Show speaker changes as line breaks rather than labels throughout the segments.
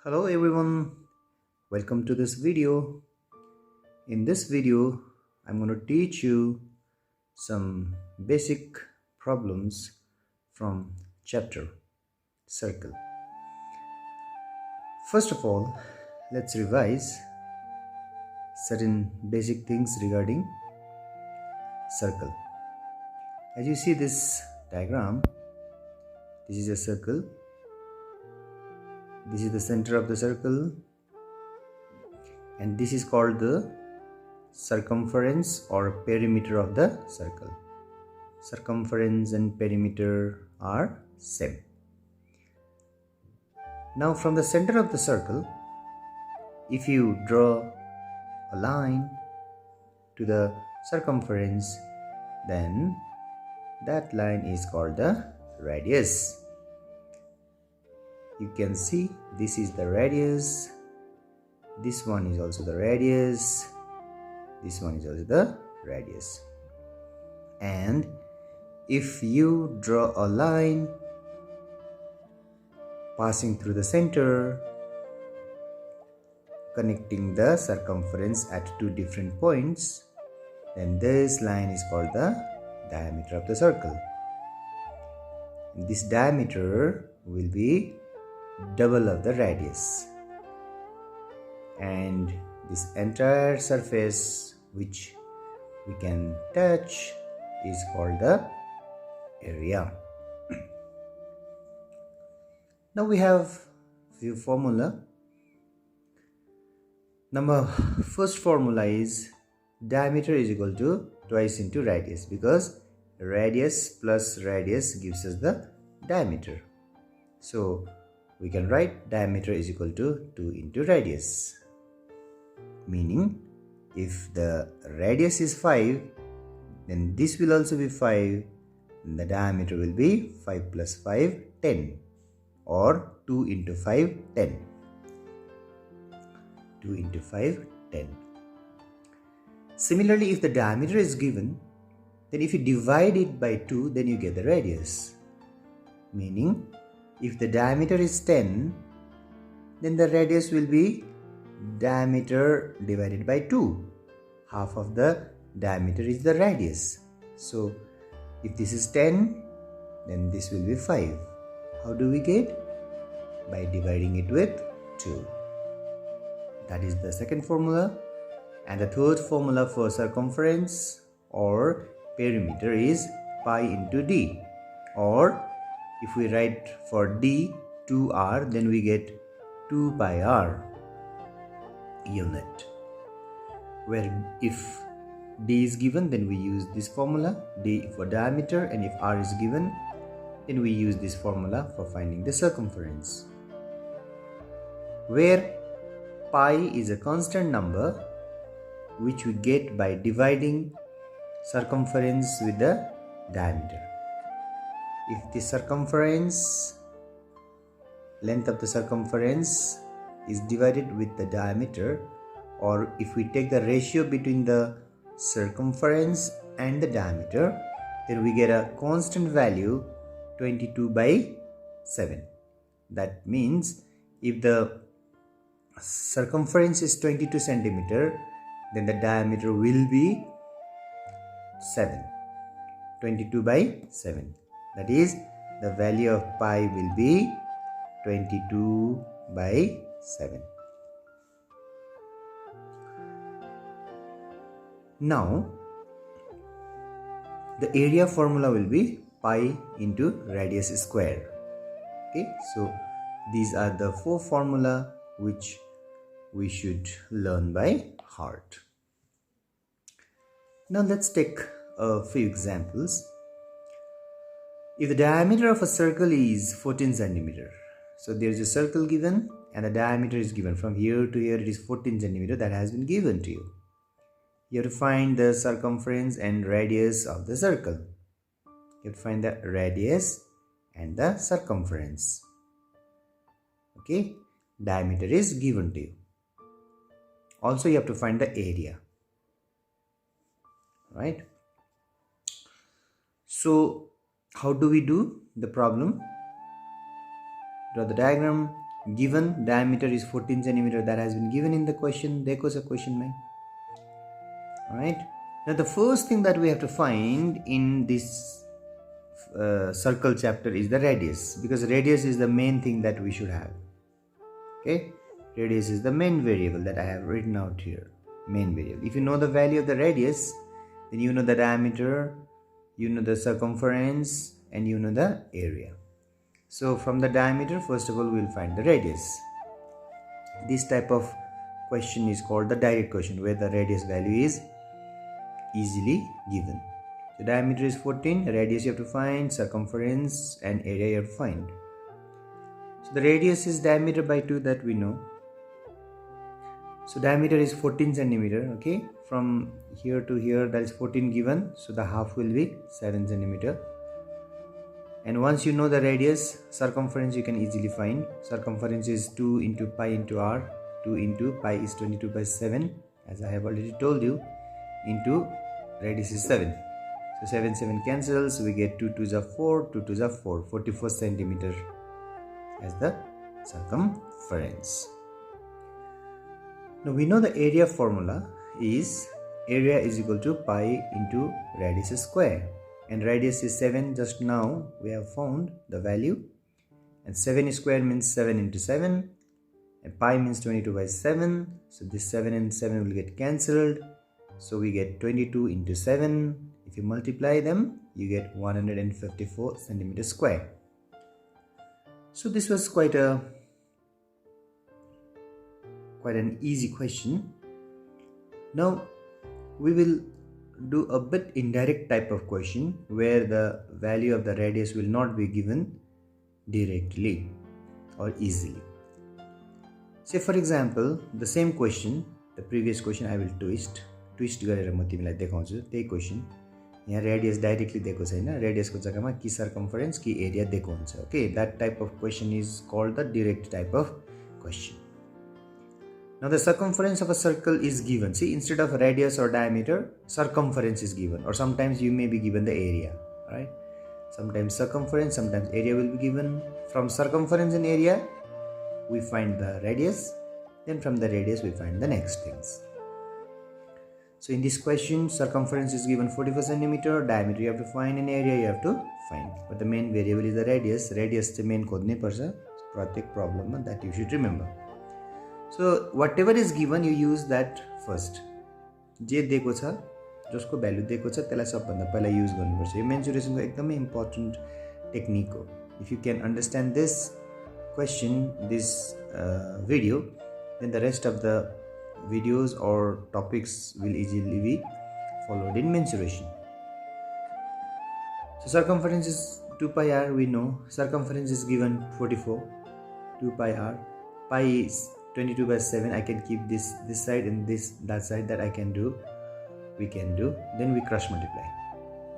Hello everyone, welcome to this video. In this video, I'm going to teach you some basic problems from chapter circle. First of all, let's revise certain basic things regarding circle. As you see this diagram, this is a circle. This is the center of the circle, and this is called the circumference or perimeter of the circle. Circumference and perimeter are same. Now from the center of the circle, if you draw a line to the circumference, then that line is called the radius. You can see this is the radius, this one is also the radius, this one is also the radius. And if you draw a line passing through the center, connecting the circumference at two different points, then this line is called the diameter of the circle. And this diameter will be double of the radius, and this entire surface which we can touch is called the area. Now we have few formula. First formula is diameter is equal to twice into radius, because radius plus radius gives us the diameter. So we can write diameter is equal to 2 into radius, meaning if the radius is 5, then this will also be 5, and the diameter will be 5 plus 5, 10, or 2 into 5, 10. 2 into 5, 10. Similarly, if the diameter is given, then if you divide it by 2, then you get the radius, meaning if the diameter is 10, then the radius will be diameter divided by 2. Half of the diameter is the radius. So if this is 10, then this will be 5. How do we get? By dividing it with 2. That is the second formula. And the third formula for circumference or perimeter is pi into d, or if we write for d 2r, then we get 2 pi r unit, where if d is given, then we use this formula, d for diameter, and if r is given, then we use this formula for finding the circumference, where pi is a constant number which we get by dividing circumference with the diameter. If the circumference, length of the circumference is divided with the diameter, or if we take the ratio between the circumference and the diameter, then we get a constant value 22 by 7. That means if the circumference is 22 centimeter, then the diameter will be 7. 22 by 7. That is, the value of pi will be 22 by 7. Now, the area formula will be pi into radius square. Okay, so these are the 4 formula which we should learn by heart. Now let's take a few examples. If the diameter of a circle is 14 centimeter, so there is a circle given and the diameter is given. From here to here it is 14 centimeter that has been given to you. You have to find the circumference and radius of the circle. You have to find the radius and the circumference. Okay, diameter is given to you. Also you have to find the area. Right? So how do we do the problem? Draw the diagram. given diameter is 14 centimeter, that has been given in the question. Dekho sa question mein. Alright. Now the first thing that we have to find in this circle chapter is the radius, because radius is the main thing that we should have. Okay, radius is the main variable that I have written out here. Main variable. If you know the value of the radius, then you know the diameter, you know the circumference, and you know the area. So from the diameter, first of all, we will find the radius. This type of question is called the direct question, where the radius value is easily given. So diameter is 14, radius you have to find, circumference and area you have to find. So the radius is diameter by 2, that we know. So diameter is 14 centimeter. Okay, from here to here, that is 14 given, so the half will be 7 centimeter. And once you know the radius, circumference you can easily find. Circumference is 2 into pi into r. 2 into pi is 22 by 7, as I have already told you, into radius is 7. So 7 cancels, we get 2 2s are 4, 2 2s are 4, 44 centimeter as the circumference. Now we know the area formula is area is equal to pi into radius square, and radius is 7. Just now we have found the value, and 7 square means 7 into 7, and pi means 22 by 7. So this 7 and 7 will get cancelled, so we get 22 into 7. If you multiply them, you get 154 centimeter square. So this was quite an easy question. Now we will do a bit indirect type of question, where the value of the radius will not be given directly or easily. Say for example, the same question, the previous question I will twist गरेर म तिमीलाई देखाउँछु. त्यही question यहाँ radius directly दिएको छैन, रेडियसको जग्गामा कि सर्कमफरेन्स कि एरिया दिएको हुन्छ. Okay, that type of question is called the direct type of question. Now the circumference of a circle is given. See, instead of radius or diameter, circumference is given, or sometimes you may be given the area, right? Sometimes circumference, sometimes area will be given. From circumference and area, we find the radius. Then from the radius, we find the next things. So in this question, circumference is given 44 centimeter, diameter you have to find, and area you have to find. But the main variable is the radius. Radius is main खोज्नै पर्छ प्रत्येक problem, that you should remember. So whatever is given, you use that first. जे दिएको छ, जसको value दिएको छ, त्यसलाई सबभन्दा पहिला युज गर्नुपर्छ. यो मेन्सुरेसनको एकदमै इम्पोर्टेन्ट टेक्निक हो. If you can understand this question, this video, then the rest of the videos or topics will easily be followed in mensuration. So circumference is 2 pi r, we know. Circumference is given 44, 2 pi r. Pi is 22 by 7. I can keep this side and that side, that I can do, we can do. Then we cross multiply.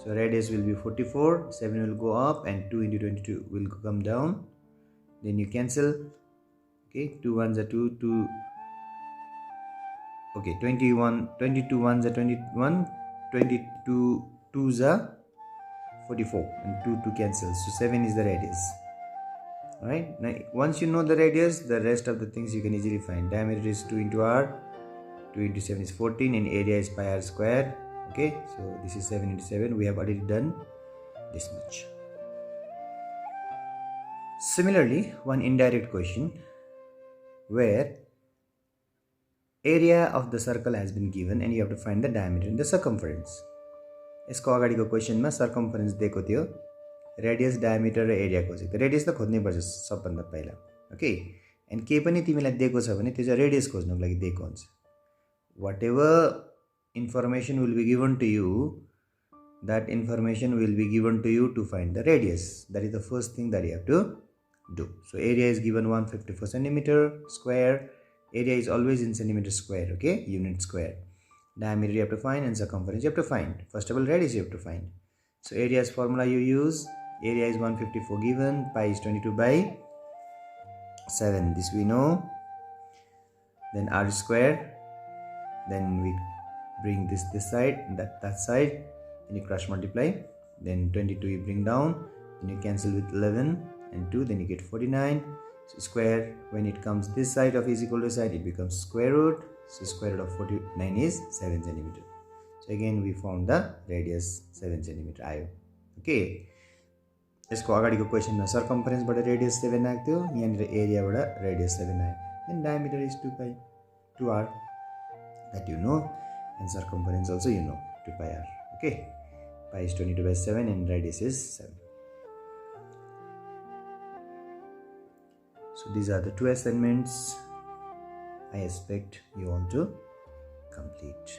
So radius will be 44, 7 will go up, and 2 into 22 will come down. Then you cancel. Okay, 2 1s are 2, 2. Okay, 21, 22 1s are 21, 22 2s are 44, and 2 cancels. So 7 is the radius. Alright, now once you know the radius, the rest of the things you can easily find. Diameter is 2 into r, 2 into 7 is 14, and area is pi r square. Okay, so this is 7 into 7. We have already done this much. Similarly, one indirect question where area of the circle has been given and you have to find the diameter and the circumference. यसको अगाडिको क्वेशनमा circumference दिएको थियो, radius, diameter र area खोजेको थियो. Radius त खोज्नै पर्छ सबभन्दा पहिला. ओके, एन्ड के पनि तिमीलाई दिएको छ भने त्यो चाहिँ रेडियस खोज्नको लागि दिएको हुन्छ. Whatever information will be given to you, that information will be given to you to find the radius. That is the first thing that you have to do. So area is given 154 centimeter square. Area is always in centimeter square, okay, unit square. Diameter you have to find, and circumference you have to find. First of all, radius you have to find. So area's formula you use. Area is 154 given, pi is 22 by 7, this we know. Then r square, then we bring this side, that side, then you cross multiply. Then 22 you bring down, then you cancel with 11 and 2, then you get 49. So square, when it comes this side of is equal to side, it becomes square root. So square root of 49 is 7 centimeter. So again we found the radius 7 centimeter आयो. Okay. यसको अगाडिको क्वेशनमा सर्कम्फरेन्सबाट radius 7 आएको थियो, यहाँनिर एरियाबाट radius 7 आयो. Then diameter is 2 pi 2r, that you know, and circumference also you know, 2 pi r. Okay, pi is 22/7 and radius is 7. So these are the two assignments I expect you all to complete.